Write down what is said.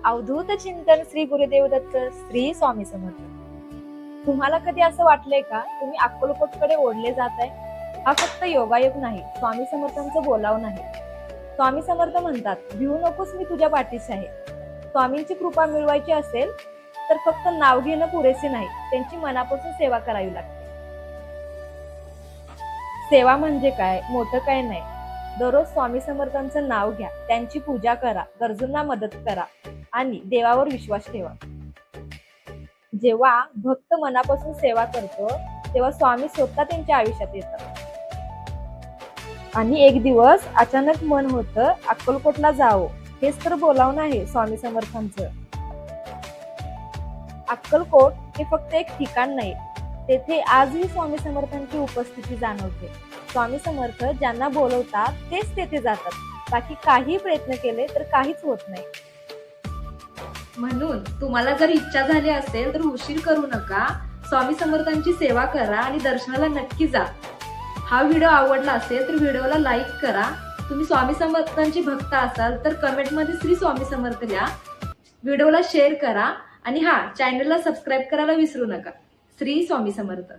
अवधूत चिंतन श्री गुरुदेव दत्त श्री स्वामी समर्थ। तुम्हाला कधी असं वाटलंय का तुम्ही अक्कलकोटकडे ओढले जाताय? हा फक्त योगायोग नाही, स्वामी समर्थांचं बोलाव नाही। स्वामी समर्थ म्हणतात, भिवू नकोस, मी तुझ्या पाठीशी आहे। स्वामींची कृपा मिळवायची असेल तर फक्त नाव घेणं पुरेसे नाही, त्यांची मनापासून सेवा करावी लागते। सेवा म्हणजे काय? मोठं काय नाही, दररोज स्वामी समर्थांचं नाव घ्या, त्यांची पूजा करा, गरजूंना मदत करा आणि देवावर विश्वास ठेवा। जेव्हा भक्त मनापासून सेवा करतो तेव्हा स्वामी स्वतः त्यांच्या आयुष्यात येतात। आणि एक दिवस अचानक मन होतं अक्कलकोटला जावं, हेच तर बोलावणं आहे स्वामी समर्थांचं। अक्कलकोट हे फक्त एक ठिकाण नाही, तेथे आजही स्वामी समर्थांची उपस्थिती जाणवते। स्वामी समर्थ ज्यांना बोलवतात तेच तेथे जातात, बाकी काही प्रयत्न केले तर काहीच होत नाही। म्हणून तुम्हाला जर इच्छा झाली असेल तर उशीर करू नका, स्वामी समर्थांची सेवा करा आणि दर्शनाला नक्की जा। हा व्हिडिओ आवडला असेल तर व्हिडिओला लाईक करा। तुम्ही स्वामी समर्थांची भक्त असाल तर कमेंटमध्ये श्री स्वामी समर्थ लिहा, व्हिडिओला शेअर करा आणि चॅनलला सबस्क्राईब करायला विसरू नका। श्री स्वामी समर्थ।